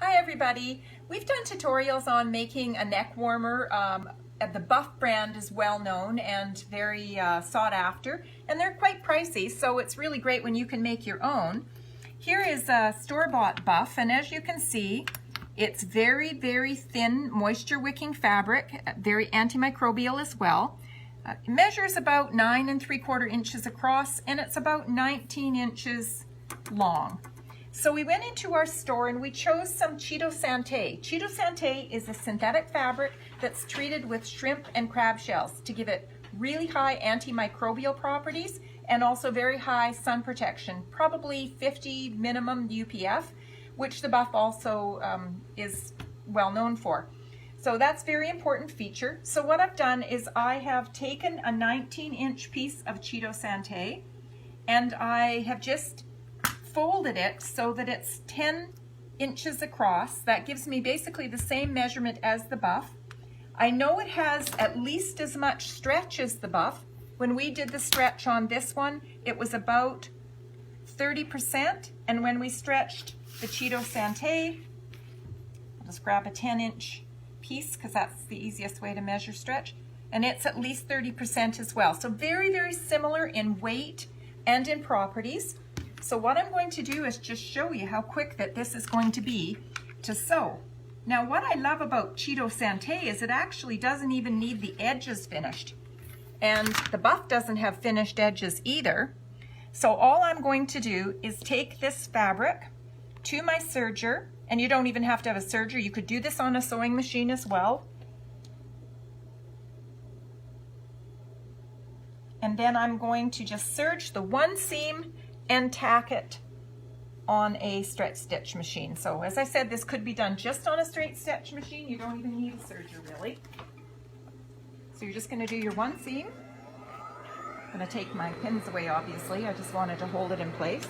Hi everybody. We've done tutorials on making a neck warmer. The Buff brand is well known and very sought after, and they're quite pricey, so it's really great when you can make your own. Here is a store-bought Buff, and as you can see, it's very, very thin, moisture-wicking fabric, very antimicrobial as well. It measures about 9 3/4 inches across, and it's about 19 inches long. So we went into our store and we chose some Cheeto Sante. Cheeto Sante is a synthetic fabric that's treated with shrimp and crab shells to give it really high antimicrobial properties and also very high sun protection, probably 50 minimum UPF, which the Buff also is well known for. So that's a very important feature. So what I've done is I have taken a 19-inch piece of Cheeto Sante and I have just folded it so that it's 10 inches across. That gives me basically the same measurement as the Buff. I know it has at least as much stretch as the Buff. When we did the stretch on this one, it was about 30%, and when we stretched the Cheeto Sante, I'll just grab a 10-inch piece because that's the easiest way to measure stretch, and it's at least 30% as well. So very, very similar in weight and in properties. So what I'm going to do is just show you how quick that this is going to be to sew. Now what I love about Cheeto Sante is it actually doesn't even need the edges finished. And the Buff doesn't have finished edges either. So all I'm going to do is take this fabric to my serger, and you don't even have to have a serger. You could do this on a sewing machine as well. And then I'm going to just serge the one seam and tack it on a stretch stitch machine. So as I said, this could be done just on a straight stitch machine. You don't even need a serger really. So you're just going to do your one seam. I'm going to take my pins away, obviously. I just wanted to hold it in place.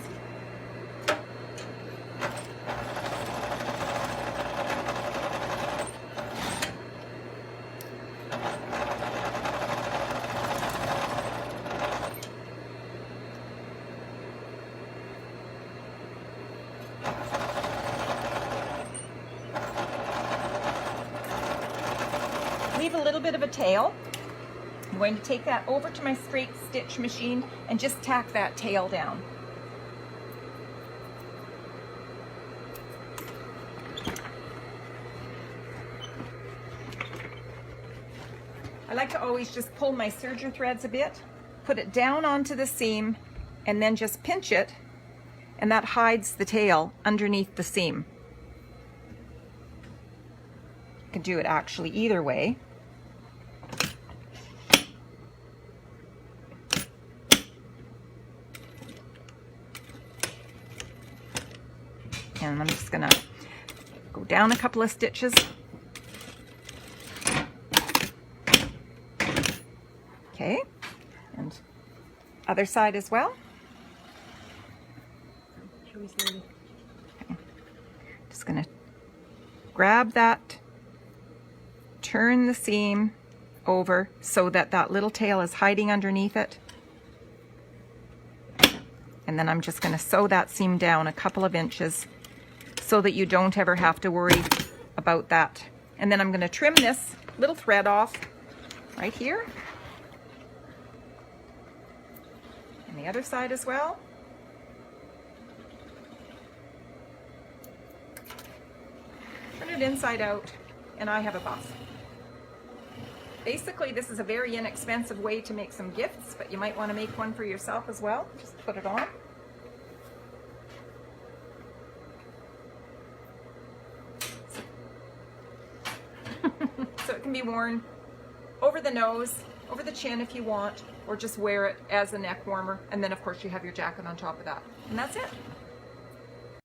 Leave a little bit of a tail. I'm going to take that over to my straight stitch machine and just tack that tail down. I like to always just pull my serger threads a bit, put it down onto the seam, and then just pinch it, and that hides the tail underneath the seam. You can do it actually either way. And I'm just gonna go down a couple of stitches. Okay, and other side as well. Okay. Just gonna grab that, turn the seam over so that that little tail is hiding underneath it. And then I'm just gonna sew that seam down a couple of inches so that you don't ever have to worry about that. And then I'm going to trim this little thread off right here. And the other side as well. Turn it inside out, and I have a Buff. Basically, this is a very inexpensive way to make some gifts, but you might want to make one for yourself as well. Just put it on. So it can be worn over the nose, over the chin if you want, or just wear it as a neck warmer. And then of course you have your jacket on top of that. And that's it.